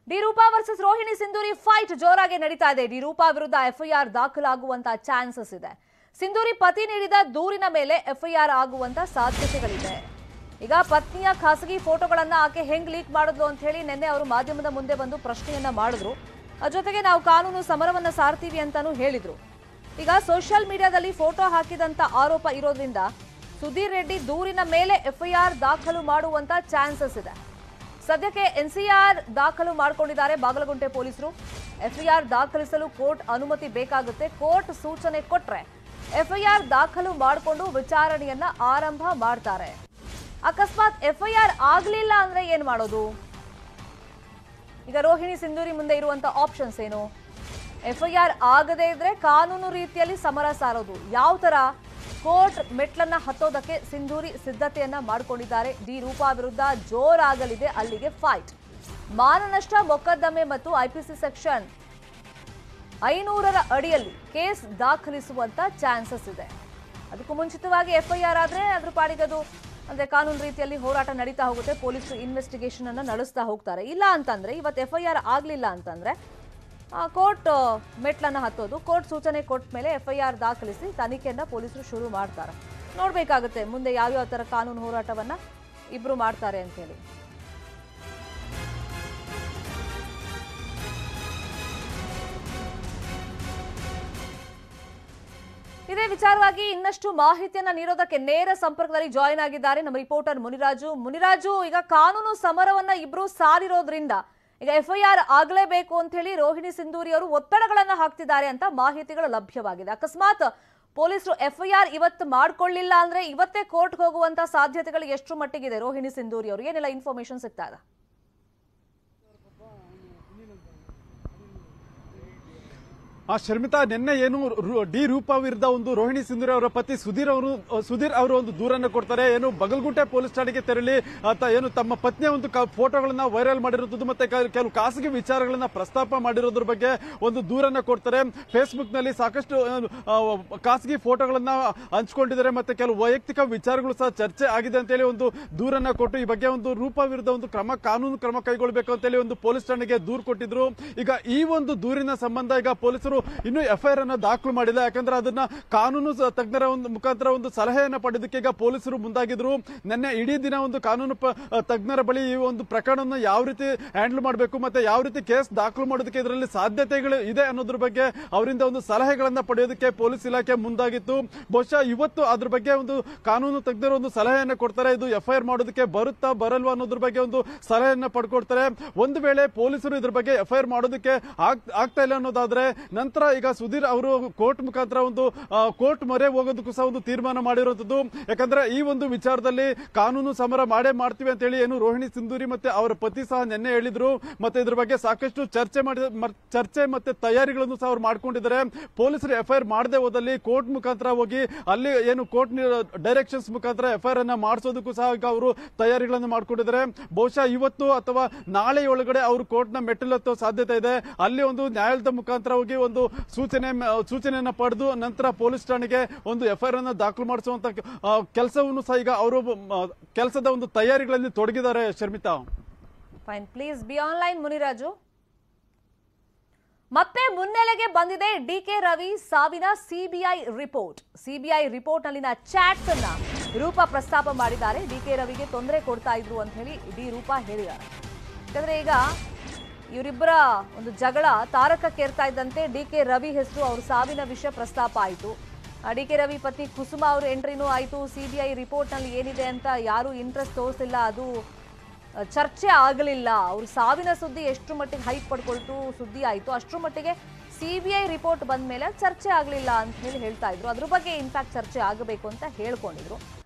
D Roopa versus Rohini Sindhuri fight ಜೋರಾಗಿ ನಡೀತಾ ಇದೆ. ಡಿ ರೂಪಾ ವಿರುದ್ಧ ಎಫ್ಐಆರ್ ದಾಖಲಾಗುವಂತ ಚಾನ್ಸಸ್ ಇದೆ. ಸಿಂಧೂರಿ ಪತಿ ನೀಡಿದ ದೂರಿನ ಮೇಲೆ ಎಫ್ಐಆರ್ ಆಗುವಂತ ಸಾಧ್ಯತೆಗಳಿದೆ. ಈಗ ಪತ್ನಿಯ ಖಾಸಗಿ ಫೋಟೋಗಳನ್ನ ಆಕೆ ಹೆಂಗ್ ಲೀಕ್ ಮಾಡಿದ್ಲು ಅಂತ ಹೇಳಿ ನಿನ್ನೆ ಅವರು ಮಾಧ್ಯಮದ ಮುಂದೆ ಬಂದು ಪ್ರಶ್ನೆಯನ್ನ ಮಾಡಿದ್ರು. ಜೊತೆಗೆ ನಾವು ಕಾನೂನು ಸಮರವನ್ನ ಸಾರ್ತೀವಿ ಅಂತಾನೂ ಹೇಳಿದ್ರು. ಈಗ ಸೋಷಿಯಲ್ ಮೀಡಿಯಾದಲ್ಲಿ ಫೋಟೋ ಹಾಕಿದಂತ ಆರೋಪ ಇರೋದ್ರಿಂದ ಸುಧೀರ್ ರೆಡ್ಡಿ ದೂರಿನ ಮೇಲೆ ಎಫ್ಐಆರ್ ದಾಖಲು ಮಾಡುವಂತ ಚಾನ್ಸಸ್ ಇದೆ. ಸದ್ಯಕ್ಕೆ ಎನ್ಸಿಆರ್ ದಾಖಲು ಮಾಡಿಕೊಂಡಿದ್ದಾರೆ ಬಾಗಲಗುಂಟೆ ಪೊಲೀಸರು. ಎಫ್ಐಆರ್ ದಾಖಲಿಸಲು ಕೋರ್ಟ್ ಅನುಮತಿ ಬೇಕಾಗುತ್ತೆ. ಕೋರ್ಟ್ ಸೂಚನೆ ಕೊಟ್ರೆ ಎಫ್ಐಆರ್ ದಾಖಲು ಮಾಡಿಕೊಂಡು ವಿಚಾರಣೆಯನ್ನ ಆರಂಭ ಮಾಡ್ತಾರೆ. ಅಕಸ್ಮಾತ್ ಎಫ್ಐಆರ್ ಆಗ್ಲಿಲ್ಲ ಅಂದ್ರೆ ಏನ್ ಮಾಡೋದು? ಈಗ ರೋಹಿಣಿ ಸಿಂಧೂರಿ ಮುಂದೆ ಇರುವಂತ ಆಪ್ಷನ್ಸ್ ಏನು? ಎಫ್ಐಆರ್ ಆಗದೇ ಇದ್ರೆ ಕಾನೂನು ರೀತಿಯಲ್ಲಿ ಸಮರ ಸಾರೋದು. ಯಾವ ತರ? ಕೋರ್ಟ್ ಮೆಟ್ಲನ್ನ ಹತ್ತೋದಕ್ಕೆ ಸಿಂಧೂರಿ ಸಿದ್ಧತೆಯನ್ನ ಮಾಡಿಕೊಂಡಿದ್ದಾರೆ. ಡಿ ರೂಪಾ ವಿರುದ್ಧ ಜೋರಾಗಲಿದೆ ಅಲ್ಲಿಗೆ ಫೈಟ್. ಮಾನನಷ್ಟ ಮೊಕದ್ದಮೆ ಮತ್ತು ಐಪಿಸಿ ಸೆಕ್ಷನ್ 500ರ ಅಡಿಯಲ್ಲಿ ಕೇಸ್ ದಾಖಲಿಸುವಂತ ಚಾನ್ಸಸ್ ಇದೆ. ಅದಕ್ಕೂ ಮುಂಚಿತವಾಗಿ ಎಫ್ಐಆರ್ ಆದ್ರೆ ಅದ್ರ ಪಾಡಿಗದು ಅಂದ್ರೆ ಕಾನೂನು ರೀತಿಯಲ್ಲಿ ಹೋರಾಟ ನಡೀತಾ ಹೋಗುತ್ತೆ. ಪೊಲೀಸರು ಇನ್ವೆಸ್ಟಿಗೇಷನ್ ಅನ್ನ ನಡೆಸ್ತಾ ಹೋಗ್ತಾರೆ. ಇಲ್ಲ ಅಂತಂದ್ರೆ ಇವತ್ತು ಎಫ್ಐಆರ್ ಆಗ್ಲಿಲ್ಲ ಅಂತಂದ್ರೆ ಕೋರ್ಟ್ ಮೆಟ್ಲನ್ನ ಹತ್ತೋದು. ಕೋರ್ಟ್ ಸೂಚನೆ ಕೊಟ್ಟ ಮೇಲೆ ಎಫ್ಐಆರ್ ದಾಖಲಿಸಿ ತನಿಖೆಯನ್ನ ಪೊಲೀಸರು ಶುರು ಮಾಡ್ತಾರೆ. ನೋಡ್ಬೇಕಾಗುತ್ತೆ ಮುಂದೆ ಯಾವ್ಯಾವ ತರ ಕಾನೂನು ಹೋರಾಟವನ್ನ ಇಬ್ರು ಮಾಡ್ತಾರೆ ಅಂತ ಹೇಳಿ. ಇದೇ ವಿಚಾರವಾಗಿ ಇನ್ನಷ್ಟು ಮಾಹಿತಿಯನ್ನ ನೀಡೋದಕ್ಕೆ ನೇರ ಸಂಪರ್ಕದಲ್ಲಿ ಜಾಯಿನ್ ಆಗಿದ್ದಾರೆ ನಮ್ಮ ರಿಪೋರ್ಟರ್ ಮುನಿರಾಜು. ಈಗ ಕಾನೂನು ಸಮರವನ್ನ ಇಬ್ರು ಸಾರಿರೋದ್ರಿಂದ ಈಗ ಎಫ್ಐಆರ್ ಆಗಲೇಬೇಕು ಅಂತ ಹೇಳಿ ರೋಹಿಣಿ ಸಿಂಧೂರಿ ಅವರು ಒತ್ತಡಗಳನ್ನ ಹಾಕ್ತಿದ್ದಾರೆ ಅಂತ ಮಾಹಿತಿಗಳು ಲಭ್ಯವಾಗಿದೆ. ಅಕಸ್ಮಾತ್ ಪೊಲೀಸರು ಎಫ್ಐಆರ್ ಇವತ್ತು ಮಾಡ್ಕೊಳ್ಳಿಲ್ಲ ಅಂದ್ರೆ ಇವತ್ತೇ ಕೋರ್ಟ್ಗೆ ಹೋಗುವಂತ ಸಾಧ್ಯತೆಗಳು ಎಷ್ಟು ಮಟ್ಟಿಗಿದೆ? ರೋಹಿಣಿ ಸಿಂಧೂರಿ ಅವರು ಏನೆಲ್ಲ ಇನ್ಫಾರ್ಮೇಶನ್ ಸಿಗ್ತಾ ಇದೆ? ಶರ್ಮಿತಾ, ನಿನ್ನೆ ಏನು ಡಿ ರೂಪಾ ವಿರುದ್ಧ ಒಂದು ರೋಹಿಣಿ ಸಿಂಧೂರಿ ಅವರ ಪತಿ ಸುಧೀರ್ ಅವರು ಒಂದು ದೂರನ್ನು ಕೊಡ್ತಾರೆ. ಏನು ಬಗಲ್ಗುಂಟೆ ಪೊಲೀಸ್ ಠಾಣೆಗೆ ತೆರಳಿ ಏನು ತಮ್ಮ ಪತ್ನಿಯ ಒಂದು ಫೋಟೋಗಳನ್ನ ವೈರಲ್ ಮಾಡಿರೋದು ಮತ್ತೆ ಕೆಲವು ಖಾಸಗಿ ವಿಚಾರಗಳನ್ನ ಪ್ರಸ್ತಾಪ ಮಾಡಿರೋದ್ರ ಬಗ್ಗೆ ಒಂದು ದೂರನ್ನ ಕೊಡ್ತಾರೆ. ಫೇಸ್ಬುಕ್ ನಲ್ಲಿ ಸಾಕಷ್ಟು ಖಾಸಗಿ ಫೋಟೋಗಳನ್ನ ಹಂಚಿಕೊಂಡಿದ್ದಾರೆ ಮತ್ತೆ ಕೆಲವು ವೈಯಕ್ತಿಕ ವಿಚಾರಗಳು ಸಹ ಚರ್ಚೆ ಆಗಿದೆ ಅಂತ ಹೇಳಿ ಒಂದು ದೂರನ್ನ ಕೊಟ್ಟು ಈ ಬಗ್ಗೆ ಒಂದು ರೂಪಾ ವಿರುದ್ಧ ಒಂದು ಕಾನೂನು ಕ್ರಮ ಕೈಗೊಳ್ಳಬೇಕು ಅಂತ ಹೇಳಿ ಒಂದು ಪೊಲೀಸ್ ಠಾಣೆಗೆ ದೂರು ಕೊಟ್ಟಿದ್ರು. ಈಗ ಈ ಒಂದು ದೂರಿನ ಸಂಬಂಧ ಈಗ ಪೊಲೀಸರು ಇನ್ನು ಎಫ್ಐಆರ್ ಅನ್ನ ದಾಖಲು ಮಾಡಿಲ್ಲ. ಯಾಕಂದ್ರೆ ಅದನ್ನ ಕಾನೂನು ತಜ್ಞರ ಒಂದು ಮುಖಾಂತರ ಒಂದು ಸಲಹೆಯನ್ನ ಪಡೆಯೋದಕ್ಕೆ ಈಗ ಪೊಲೀಸರು ಮುಂದಾಗಿದ್ರು. ನಿನ್ನೆ ಇಡೀ ದಿನ ಒಂದು ಕಾನೂನು ತಜ್ಞರ ಬಳಿ ಈ ಒಂದು ಪ್ರಕರಣವನ್ನು ಯಾವ ರೀತಿ ಹ್ಯಾಂಡಲ್ ಮಾಡಬೇಕು ಮತ್ತೆ ಯಾವ ರೀತಿ ಕೇಸ್ ದಾಖಲು ಮಾಡೋದಕ್ಕೆ ಇದರಲ್ಲಿ ಸಾಧ್ಯತೆಗಳು ಇದೆ ಅನ್ನೋದ್ರ ಬಗ್ಗೆ ಅವರಿಂದ ಒಂದು ಸಲಹೆಗಳನ್ನ ಪಡೆಯೋದಕ್ಕೆ ಪೊಲೀಸ್ ಇಲಾಖೆ ಮುಂದಾಗಿತ್ತು. ಬಹುಶಃ ಇವತ್ತು ಅದ್ರ ಬಗ್ಗೆ ಒಂದು ಕಾನೂನು ತಜ್ಞರು ಒಂದು ಸಲಹೆಯನ್ನ ಕೊಡ್ತಾರೆ. ಇದು ಎಫ್ಐಆರ್ ಮಾಡೋದಕ್ಕೆ ಬರುತ್ತಾ ಬರಲ್ವಾ ಅನ್ನೋದ್ರ ಬಗ್ಗೆ ಒಂದು ಸಲಹೆಯನ್ನ ಪಡ್ಕೊಡ್ತಾರೆ. ಒಂದು ವೇಳೆ ಪೊಲೀಸರು ಇದ್ರ ಬಗ್ಗೆ ಎಫ್ಐಆರ್ ಮಾಡೋದಕ್ಕೆ ಆಗ್ತಾ ಇಲ್ಲ ಅನ್ನೋದಾದ್ರೆ ನಂತರ ಈಗ ಸುಧೀರ್ ಅವರು ಕೋರ್ಟ್ ಮುಖಾಂತರ ಒಂದು ಕೋರ್ಟ್ ಮೊರೆ ಹೋಗೋದಕ್ಕೂ ಸಹ ಒಂದು ತೀರ್ಮಾನ ಮಾಡಿರುವಂತದ್ದು. ಯಾಕಂದ್ರೆ ಈ ಒಂದು ವಿಚಾರದಲ್ಲಿ ಕಾನೂನು ಸಮರ ಮಾಡೇ ಮಾಡ್ತೀವಿ ಅಂತ ಹೇಳಿ ಏನು ರೋಹಿಣಿ ಸಿಂಧೂರಿ ಮತ್ತೆ ಅವರ ಪತಿ ಸಹ ನಿನ್ನೆ ಹೇಳಿದ್ರು. ಮತ್ತೆ ಇದ್ರ ಬಗ್ಗೆ ಸಾಕಷ್ಟು ಚರ್ಚೆ ಮತ್ತೆ ತಯಾರಿಗಳನ್ನು ಸಹ ಅವ್ರು ಮಾಡ್ಕೊಂಡಿದ್ದಾರೆ. ಪೊಲೀಸರು ಎಫ್ಐಆರ್ ಮಾಡದೆ ಹೋದಲ್ಲಿ ಕೋರ್ಟ್ ಮುಖಾಂತರ ಹೋಗಿ ಅಲ್ಲಿ ಏನು ಕೋರ್ಟ್ ಡೈರೆಕ್ಷನ್ಸ್ ಮುಖಾಂತರ ಎಫ್ಐಆರ್ ಅನ್ನ ಮಾಡಿಸೋದಕ್ಕೂ ಸಹ ಈಗ ಅವರು ತಯಾರಿಗಳನ್ನು ಮಾಡ್ಕೊಂಡಿದ್ದಾರೆ. ಬಹುಶಃ ಇವತ್ತು ಅಥವಾ ನಾಳೆ ಒಳಗಡೆ ಅವರು ಕೋರ್ಟ್ ನ ಮೆಟ್ಟಿಲತ್ತೋ ಸಾಧ್ಯತೆ ಇದೆ. ಅಲ್ಲಿ ಒಂದು ನ್ಯಾಯಾಲಯದ ಮುಖಾಂತರ ಹೋಗಿ ಒಂದು ಸೂಚನೆಯನ್ನ ಪಡೆದು ನಂತರ ಪೊಲೀಸ್ ಠಾಣೆಗೆ ಒಂದು ಎಫ್ಐಆರ್ ಅನ್ನು ದಾಖಲು ಮಾಡಿಸುವಂತ ಕೆಲಸವನ್ನು ಸಹ ಈಗ ಅವರು ಕೆಲಸದ ಒಂದು ತಯಾರಿಗಳಲ್ಲಿ ತೊಡಗಿದ್ದಾರೆ. Sharmita, fine, please be online. Muniraju, ಮತ್ತೆ ಮುನ್ನೆಲೆಗೆ ಬಂದಿದೆ ಡಿಕೆ ರವಿ ಸಾವಿನ ಸಿಬಿಐ ರಿಪೋರ್ಟ್. ಸಿಬಿಐ ರಿಪೋರ್ಟ್ ನಲ್ಲಿನ ಚಾಟ್ಸ್ ಅನ್ನ ರೂಪಾ ಪ್ರಸ್ತಾಪ ಮಾಡಿದ್ದಾರೆ. ಡಿಕೆ ರವಿಗೆ ತೊಂದರೆ ಕೊಡ್ತಾ ಇದ್ರು ಅಂತ ಹೇಳಿ ಡಿ ರೂಪಾ ಹೇಳಿದ್ದಾರೆ. ಯಾಕಂದ್ರೆ ಈಗ ಇವರಿಬ್ಬರ ಒಂದು ಜಗಳ ತಾರಕಕ್ಕೇರ್ತಾ ಇದ್ದಂತೆ ಡಿಕೆ ರವಿ ಹೆಸರು ಅವ್ರ ಸಾವಿನ ವಿಷಯ ಪ್ರಸ್ತಾಪ ಆಯಿತು. ಡಿಕೆ ರವಿ ಪತ್ನಿ ಕುಸುಮಾ ಅವ್ರ ಎಂಟ್ರಿನೂ ಆಯಿತು. ಸಿಬಿಐ ರಿಪೋರ್ಟ್ ನಲ್ಲಿ ಏನಿದೆ ಅಂತ ಯಾರು ಇಂಟ್ರೆಸ್ಟ್ ತೋರಿಸಿಲ್ಲ, ಅದು ಚರ್ಚೆ ಆಗಲಿಲ್ಲ. ಅವ್ರ ಸಾವಿನ ಸುದ್ದಿ ಎಷ್ಟು ಮಟ್ಟಿಗೆ ಹೈಪ್ ಪಡ್ಕೊಳ್ತು ಸುದ್ದಿ ಆಯಿತು, ಅಷ್ಟರ ಮಟ್ಟಿಗೆ ಸಿಬಿಐ ರಿಪೋರ್ಟ್ ಬಂದ ಮೇಲೆ ಚರ್ಚೆ ಆಗಲಿಲ್ಲ ಅಂತ ಹೇಳಿ ಹೇಳ್ತಾ ಇದ್ರು. ಅದ್ರ ಬಗ್ಗೆ ಇನ್ಫ್ಯಾಕ್ಟ್ ಚರ್ಚೆ ಆಗಬೇಕು ಅಂತ ಹೇಳ್ಕೊಂಡಿದ್ರು.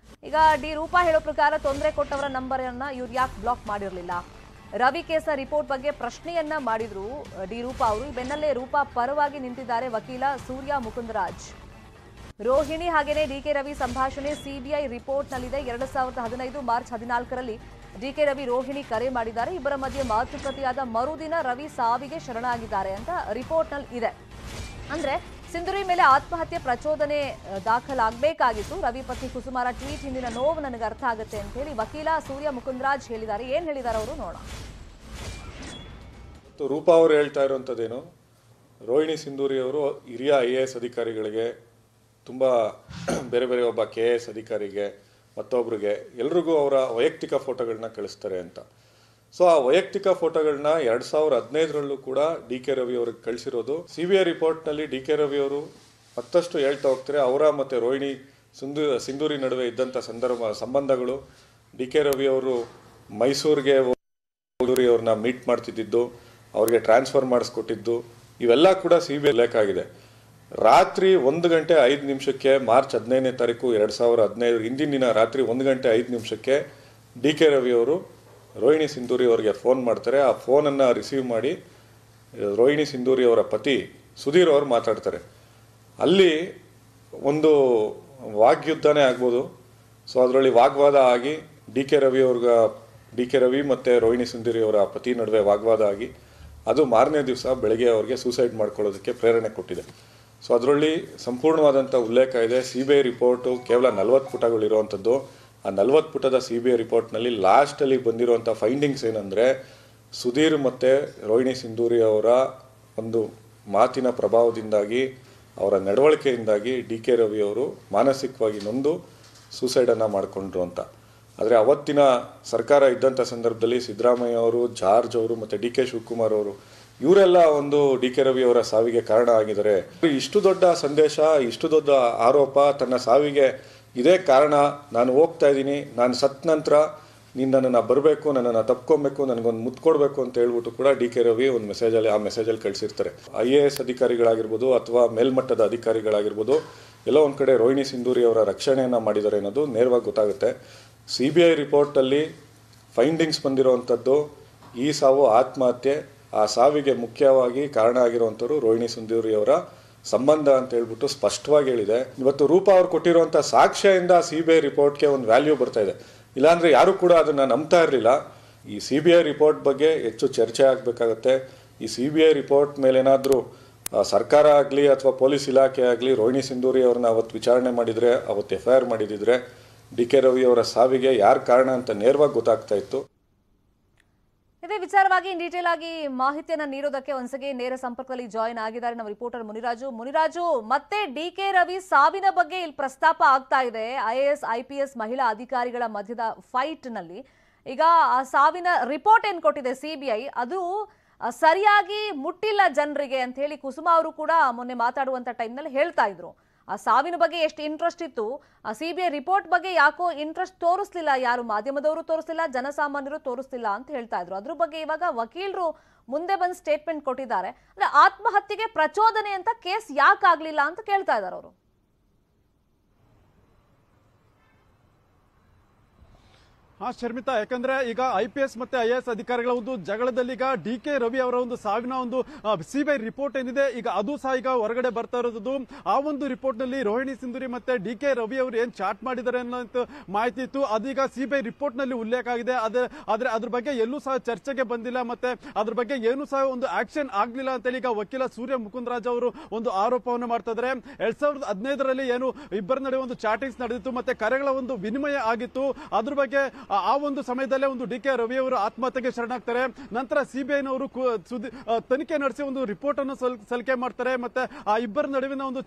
ಈಗ ಡಿ ರೂಪಾ ಹೇಳೋ ಪ್ರಕಾರ ತೊಂದರೆ ಕೊಟ್ಟವರ ನಂಬರ್ ಅನ್ನ ಇವ್ರು ಯಾಕೆ ಬ್ಲಾಕ್ ಮಾಡಿರಲಿಲ್ಲ? ರವಿ ಕೇಸ್ನ ರಿಪೋರ್ಟ್ ಬಗ್ಗೆ ಪ್ರಶ್ನೆಯನ್ನ ಮಾಡಿದ್ರು ಡಿ ರೂಪಾ ಅವರು. ಬೆನ್ನಲ್ಲೇ ರೂಪಾ ಪರವಾಗಿ ನಿಂತಿದ್ದಾರೆ ವಕೀಲ ಸೂರ್ಯ ಮುಕುಂದರಾಜ್. ರೋಹಿಣಿ ಹಾಗೇನೆ ಡಿಕೆ ರವಿ ಸಂಭಾಷಣೆ ಸಿಬಿಐ ರಿಪೋರ್ಟ್ ನಲ್ಲಿದೆ. 2015 ಮಾರ್ಚ್ 14ರಲ್ಲಿ ಡಿಕೆ ರವಿ ರೋಹಿಣಿ ಕರೆ ಮಾಡಿದ್ದಾರೆ. ಇಬ್ಬರ ಮಧ್ಯೆ ಮಾತುಕತೆಯಾದ ಮರುದಿನ ರವಿ ಸಾವಿಗೆ ಶರಣಾಗಿದ್ದಾರೆ ಅಂತ ರಿಪೋರ್ಟ್ ನಲ್ಲಿ ಇದೆ. ಅಂದ್ರೆ ಸಿಂಧೂರಿ ಮೇಲೆ ಆತ್ಮಹತ್ಯೆ ಪ್ರಚೋದನೆ ದಾಖಲಾಗಬೇಕಾಗಿತ್ತು. ರವಿ ಪತ್ನಿ ಕುಸುಮಾರ ಟ್ವೀಟ್ ಹಿಂದಿನ ನೋವು ನನಗೆ ಅರ್ಥ ಆಗುತ್ತೆ ಅಂತ ಹೇಳಿ ವಕೀಲ ಸೂರ್ಯ ಮುಕುಂದರಾಜ್ ಹೇಳಿದ್ದಾರೆ. ಏನ್ ಹೇಳಿದ್ದಾರೆ ಅವರು ನೋಡೋಣ. ರೂಪಾ ಅವರು ಹೇಳ್ತಾ ಇರುವಂಥದ್ದೇನು, ರೋಹಿಣಿ ಸಿಂಧೂರಿ ಅವರು ಹಿರಿಯ IAS ಅಧಿಕಾರಿಗಳಿಗೆ, ತುಂಬ ಬೇರೆ ಬೇರೆ ಒಬ್ಬ KS ಅಧಿಕಾರಿಗೆ ಮತ್ತೊಬ್ಬರಿಗೆ ಎಲ್ರಿಗೂ ಅವರ ವೈಯಕ್ತಿಕ ಫೋಟೋಗಳನ್ನ ಕಳಿಸ್ತಾರೆ ಅಂತ. ಸೊ ಆ ವೈಯಕ್ತಿಕ ಫೋಟೋಗಳನ್ನ 2015ರಲ್ಲೂ ಕೂಡ DK ರವಿ ಅವ್ರಿಗೆ ಕಳಿಸಿರೋದು. CBI ರಿಪೋರ್ಟ್ನಲ್ಲಿ DK ರವಿ ಅವರು ಮತ್ತಷ್ಟು ಹೇಳ್ತಾ ಹೋಗ್ತಾರೆ, ಅವರ ಮತ್ತು ರೋಹಿಣಿ ಸಿಂಧೂರಿ ನಡುವೆ ಇದ್ದಂಥ ಸಂಬಂಧಗಳು, DK ರವಿ ಅವರು ಮೈಸೂರಿಗೆ ಅವ್ರನ್ನ ಮೀಟ್ ಮಾಡ್ತಿದ್ದು, ಅವ್ರಿಗೆ ಟ್ರಾನ್ಸ್ಫರ್ ಮಾಡಿಸ್ಕೊಟ್ಟಿದ್ದು, ಇವೆಲ್ಲ ಕೂಡ CBI ಉಲ್ಲೇಖ ಆಗಿದೆ. ರಾತ್ರಿ 1:05 ಮಾರ್ಚ್ 15ನೇ ತಾರೀಕು 2015 ಹಿಂದಿನ ದಿನ ರಾತ್ರಿ 1:05 DK ರವಿ ಅವರು ರೋಹಿಣಿ ಸಿಂಧೂರಿ ಅವರಿಗೆ ಫೋನ್ ಮಾಡ್ತಾರೆ. ಆ ಫೋನನ್ನು ರಿಸೀವ್ ಮಾಡಿ ರೋಹಿಣಿ ಸಿಂಧೂರಿ ಅವರ ಪತಿ ಸುಧೀರ್ ಅವರು ಮಾತಾಡ್ತಾರೆ. ಅಲ್ಲಿ ಒಂದು ವಾಗ್ಯುದ್ಧನೇ ಆಗ್ಬೋದು. ಸೊ ಅದರಲ್ಲಿ ವಾಗ್ವಾದ ಆಗಿ DK ರವಿ ಮತ್ತು ರೋಹಿಣಿ ಸಿಂಧೂರಿ ಅವರ ಪತಿ ನಡುವೆ ವಾಗ್ವಾದ ಆಗಿ ಅದು ಮಾರನೇ ದಿವಸ ಬೆಳಗ್ಗೆ ಅವ್ರಿಗೆ ಸೂಸೈಡ್ ಮಾಡ್ಕೊಳ್ಳೋದಕ್ಕೆ ಪ್ರೇರಣೆ ಕೊಟ್ಟಿದೆ. ಸೊ ಅದರಲ್ಲಿ ಸಂಪೂರ್ಣವಾದಂಥ ಉಲ್ಲೇಖ ಇದೆ. CBI ರಿಪೋರ್ಟು ಕೇವಲ 40 ಪುಟಗಳಿರುವಂಥದ್ದು. ಆ 40 ಪುಟದ CBI ರಿಪೋರ್ಟ್ನಲ್ಲಿ ಲಾಸ್ಟಲ್ಲಿ ಬಂದಿರುವಂಥ ಫೈಂಡಿಂಗ್ಸ್ ಏನಂದರೆ, ಸುಧೀರ್ ಮತ್ತು ರೋಹಿಣಿ ಸಿಂಧೂರಿ ಅವರ ಒಂದು ಮಾತಿನ ಪ್ರಭಾವದಿಂದಾಗಿ, ಅವರ ನಡವಳಿಕೆಯಿಂದಾಗಿ DK ರವಿ ಅವರು ಮಾನಸಿಕವಾಗಿ ನೊಂದು ಸೂಸೈಡನ್ನು ಮಾಡಿಕೊಂಡ್ರು ಅಂತ. ಆದರೆ ಅವತ್ತಿನ ಸರ್ಕಾರ ಇದ್ದಂಥ ಸಂದರ್ಭದಲ್ಲಿ ಸಿದ್ದರಾಮಯ್ಯ ಅವರು, ಜಾರ್ಜ್ ಅವರು ಮತ್ತು DK ಶಿವಕುಮಾರ್ ಅವರು ಇವರೆಲ್ಲ ಒಂದು DK ರವಿ ಅವರ ಸಾವಿಗೆ ಕಾರಣ ಆಗಿದ್ದಾರೆ. ಇಷ್ಟು ದೊಡ್ಡ ಸಂದೇಶ, ಇಷ್ಟು ದೊಡ್ಡ ಆರೋಪ, ತನ್ನ ಸಾವಿಗೆ ಇದೇ ಕಾರಣ, ನಾನು ಹೋಗ್ತಾ ಇದ್ದೀನಿ, ನಾನು ಸತ್ತ ನಂತರ ನೀನು ನನ್ನನ್ನು ಬರಬೇಕು, ನನ್ನನ್ನು ತಪ್ಕೊಬೇಕು, ನನಗೊಂದು ಮುತ್ತು ಕೊಡಬೇಕು ಅಂತ ಹೇಳ್ಬಿಟ್ಟು ಕೂಡ DK ರವಿ ಒಂದು ಆ ಮೆಸೇಜಲ್ಲಿ ಕಳಿಸಿರ್ತಾರೆ. IAS ಅಧಿಕಾರಿಗಳಾಗಿರ್ಬೋದು ಅಥವಾ ಮೇಲ್ಮಟ್ಟದ ಅಧಿಕಾರಿಗಳಾಗಿರ್ಬೋದು, ಎಲ್ಲೋ ಒಂದು ಕಡೆ ರೋಹಿಣಿ ಸಿಂಧೂರಿ ಅವರ ರಕ್ಷಣೆಯನ್ನು ಮಾಡಿದ್ದಾರೆ ಅನ್ನೋದು ನೇರವಾಗಿ ಗೊತ್ತಾಗುತ್ತೆ. CBI ರಿಪೋರ್ಟಲ್ಲಿ ಫೈಂಡಿಂಗ್ಸ್ ಬಂದಿರುವಂಥದ್ದು ಈ ಸಾವು ಆತ್ಮಹತ್ಯೆ, ಆ ಸಾವಿಗೆ ಮುಖ್ಯವಾಗಿ ಕಾರಣ ಆಗಿರುವಂಥವ್ರು ರೋಹಿಣಿ ಸಿಂಧೂರಿ ಅವರ ಸಂಬಂಧ ಅಂತ ಹೇಳ್ಬಿಟ್ಟು ಸ್ಪಷ್ಟವಾಗಿ ಹೇಳಿದೆ. ಇವತ್ತು ರೂಪಾ ಅವ್ರು ಕೊಟ್ಟಿರುವಂಥ ಸಾಕ್ಷ್ಯದಿಂದ CBI ರಿಪೋರ್ಟ್ಗೆ ಒಂದು ವ್ಯಾಲ್ಯೂ ಬರ್ತಾ ಇದೆ. ಇಲ್ಲಾಂದರೆ ಯಾರು ಕೂಡ ಅದನ್ನು ನಂಬ್ತಾ ಇರಲಿಲ್ಲ. ಈ CBI ರಿಪೋರ್ಟ್ ಬಗ್ಗೆ ಹೆಚ್ಚು ಚರ್ಚೆ ಆಗಬೇಕಾಗತ್ತೆ. ಈ CBI ರಿಪೋರ್ಟ್ ಮೇಲೆ ಏನಾದರೂ ಸರ್ಕಾರ ಆಗಲಿ ಅಥವಾ ಪೊಲೀಸ್ ಇಲಾಖೆ ಆಗಲಿ ರೋಹಿಣಿ ಸಿಂಧೂರಿ ಅವ್ರನ್ನ ಅವತ್ತು ವಿಚಾರಣೆ ಮಾಡಿದರೆ, ಅವತ್ತು FIR ಮಾಡಿದಿದ್ರೆ DK ರವಿ ಅವರ ಸಾವಿಗೆ ಯಾರು ಕಾರಣ ಅಂತ ನೇರವಾಗಿ ಗೊತ್ತಾಗ್ತಾ ಇತ್ತು. ಇದೇ ವಿಚಾರವಾಗಿ ಡೀಟೇಲ್ ಆಗಿ ಮಾಹಿತಿಯನ್ನ ನೀಡೋದಕ್ಕೆ ಒಂದ್ಸಗೆ ನೇರ ಸಂಪರ್ಕದಲ್ಲಿ ಜಾಯಿನ್ ಆಗಿದ್ದಾರೆ ನಮ್ಮ ರಿಪೋರ್ಟರ್ ಮುನಿರಾಜು. ಮತ್ತೆ DK ರವಿ ಸಾವಿನ ಬಗ್ಗೆ ಇಲ್ಲಿ ಪ್ರಸ್ತಾಪ ಆಗ್ತಾ ಇದೆ. IAS IPS ಮಹಿಳಾ ಅಧಿಕಾರಿಗಳ ಮಧ್ಯದ ಫೈಟ್ ನಲ್ಲಿ ಈಗ ಆ ಸಾವಿನ ರಿಪೋರ್ಟ್ ಏನ್ ಕೊಟ್ಟಿದೆ CBI, ಅದು ಸರಿಯಾಗಿ ಮುಟ್ಟಿಲ್ಲ ಜನರಿಗೆ ಅಂತ ಹೇಳಿ ಕುಸುಮಾ ಅವರು ಕೂಡ ಮೊನ್ನೆ ಮಾತಾಡುವಂತ ಟೈಮ್ ನಲ್ಲಿ ಹೇಳ್ತಾ ಇದ್ರು. ಆ ಸಾವಿನ ಬಗ್ಗೆ ಎಷ್ಟು ಇಂಟ್ರೆಸ್ಟ್ ಇತ್ತು, ಆ CBI ರಿಪೋರ್ಟ್ ಬಗ್ಗೆ ಯಾಕೋ ಇಂಟ್ರೆಸ್ಟ್ ತೋರಿಸ್ಲಿಲ್ಲ, ಯಾರು ಮಾಧ್ಯಮದವರು ತೋರಿಸ್ಲಿಲ್ಲ, ಜನಸಾಮಾನ್ಯರು ತೋರಿಸ್ಲಿಲ್ಲ ಅಂತ ಹೇಳ್ತಾ ಇದ್ರು. ಅದ್ರ ಬಗ್ಗೆ ಇವಾಗ ವಕೀಲರು ಮುಂದೆ ಬಂದು ಸ್ಟೇಟ್ಮೆಂಟ್ ಕೊಟ್ಟಿದ್ದಾರೆ. ಅಂದ್ರೆ ಆತ್ಮಹತ್ಯೆಗೆ ಪ್ರಚೋದನೆ ಅಂತ ಕೇಸ್ ಯಾಕೆ ಆಗ್ಲಿಲ್ಲ ಅಂತ ಕೇಳ್ತಾ ಇದ್ದಾರೆ ಅವರು. ಶರ್ಮಿತಾ, ಯಾಕಂದ್ರೆ ಈಗ IPS ಮತ್ತೆ IAS ಅಧಿಕಾರಿಗಳ ಒಂದು ಜಗಳದಲ್ಲಿ ಈಗ DK ರವಿ ಅವರ ಒಂದು ಸಾವಿನ ಒಂದು CBI ರಿಪೋರ್ಟ್ ಏನಿದೆ ಈಗ ಅದು ಸಹ ಈಗ ಹೊರಗಡೆ ಬರ್ತಾ ಇರೋದು. ಆ ಒಂದು ರಿಪೋರ್ಟ್ ನಲ್ಲಿ ರೋಹಿಣಿ ಸಿಂಧೂರಿ ಮತ್ತೆ DK ರವಿ ಅವರು ಏನ್ ಚಾಟ್ ಮಾಡಿದ್ದಾರೆ ಅನ್ನೋ ಮಾಹಿತಿ ಇತ್ತು. ಅದೀಗ CBI ರಿಪೋರ್ಟ್ ನಲ್ಲಿ ಉಲ್ಲೇಖ ಆಗಿದೆ. ಆದ್ರೆ ಅದ್ರ ಬಗ್ಗೆ ಎಲ್ಲೂ ಸಹ ಚರ್ಚೆಗೆ ಬಂದಿಲ್ಲ, ಮತ್ತೆ ಅದ್ರ ಬಗ್ಗೆ ಏನು ಸಹ ಒಂದು ಆಕ್ಷನ್ ಆಗ್ಲಿಲ್ಲ ಅಂತೇಳಿ ಈಗ ವಕೀಲ ಸೂರ್ಯ ಮುಕುಂದರಾಜ್ ಅವರು ಒಂದು ಆರೋಪವನ್ನು ಮಾಡ್ತಾ ಇದ್ದಾರೆ. 2015ರಲ್ಲಿ ಏನು ಇಬ್ಬರ ನಡುವೆ ಒಂದು ಚಾಟಿಂಗ್ಸ್ ನಡೆದಿತ್ತು, ಮತ್ತೆ ಕರೆಗಳ ಒಂದು ವಿನಿಮಯ ಆಗಿತ್ತು. ಅದ್ರ ಬಗ್ಗೆ ಆ ಒಂದು ಸಮಯದಲ್ಲೇ ಒಂದು DK ರವಿ ಅವರು ಆತ್ಮಹತ್ಯೆಗೆ ಶರಣಾಗ್ತಾರೆ. ನಂತರ CBIನವರು ತನಿಖೆ ನಡೆಸಿ ಒಂದು ರಿಪೋರ್ಟ್ ಅನ್ನು ಸಲ್ಲಿಕೆ ಮಾಡ್ತಾರೆ. ಮತ್ತೆ ಆ ಇಬ್ಬರ ನಡುವಿನ ಒಂದು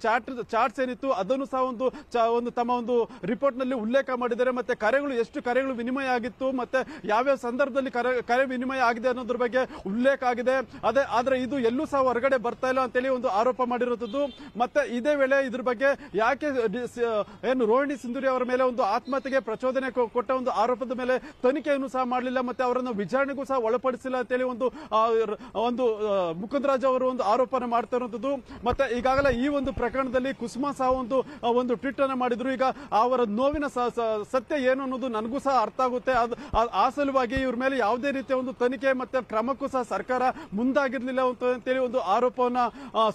ಚಾಟ್ಸ್ ಏನಿತ್ತು ಅದನ್ನು ಸಹ ಒಂದು ತಮ್ಮ ಒಂದು ರಿಪೋರ್ಟ್ ನಲ್ಲಿ ಉಲ್ಲೇಖ ಮಾಡಿದ್ದಾರೆ. ಮತ್ತೆ ಎಷ್ಟು ಕರೆಗಳು ವಿನಿಮಯ ಆಗಿತ್ತು, ಮತ್ತೆ ಯಾವ್ಯಾವ ಸಂದರ್ಭದಲ್ಲಿ ಕರೆ ವಿನಿಮಯ ಆಗಿದೆ ಅನ್ನೋದ್ರ ಬಗ್ಗೆ ಉಲ್ಲೇಖ ಆಗಿದೆ. ಆದ್ರೆ ಇದು ಎಲ್ಲೂ ಸಹ ಹೊರಗಡೆ ಬರ್ತಾ ಇಲ್ಲ ಅಂತೇಳಿ ಒಂದು ಆರೋಪ ಮಾಡಿರುತ್ತದೆ. ಮತ್ತೆ ಇದೇ ವೇಳೆ ಇದ್ರ ಬಗ್ಗೆ ಯಾಕೆ ಏನು ರೋಹಿಣಿ ಸಿಂಧೂರಿ ಅವರ ಮೇಲೆ ಒಂದು ಆತ್ಮಹತ್ಯೆಗೆ ಪ್ರಚೋದನೆ ಕೊಟ್ಟ ಒಂದು ಆರೋಪದ ಮೇಲೆ ತನಿಖೆಯನ್ನು ಸಹ ಮಾಡಲಿಲ್ಲ, ಮತ್ತೆ ಅವರನ್ನು ವಿಚಾರಣೆಗೂ ಸಹ ಒಳಪಡಿಸಿಲ್ಲ ಅಂತೇಳಿ ಒಂದು ಮುಕುಂದರಾಜ್ ಅವರು ಒಂದು ಆರೋಪನ ಮಾಡ್ತಾ ಇರುವಂತದ್ದು. ಮತ್ತೆ ಈಗಾಗಲೇ ಈ ಒಂದು ಪ್ರಕರಣದಲ್ಲಿ ಕುಸುಮಾ ಸಹ ಒಂದು ಟ್ವೀಟ್ ಅನ್ನು ಮಾಡಿದ್ರು. ಈಗ ಅವರ ನೋವಿನ ಸತ್ಯ ಏನು ಅನ್ನೋದು ನನಗೂ ಸಹ ಅರ್ಥ ಆಗುತ್ತೆ. ಆ ಸಲುವಾಗಿ ಇವ್ರ ಮೇಲೆ ಯಾವುದೇ ರೀತಿಯ ಒಂದು ತನಿಖೆ ಮತ್ತೆ ಕ್ರಮಕ್ಕೂ ಸಹ ಸರ್ಕಾರ ಮುಂದಾಗಿರ್ಲಿಲ್ಲ ಅಂತೇಳಿ ಒಂದು ಆರೋಪವನ್ನ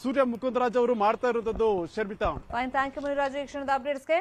ಸೂರ್ಯ ಮುಕುಂದರಾಜ್ ಅವರು ಮಾಡ್ತಾ ಇರುವಂತದ್ದು. ಶರ್ಮಿತಾ, ಥ್ಯಾಂಕ್ ಯು ಮುನಿರಾಜು ಈ ಕ್ಷಣದ ಅಪ್ಡೇಟ್ಸ್ಗೆ.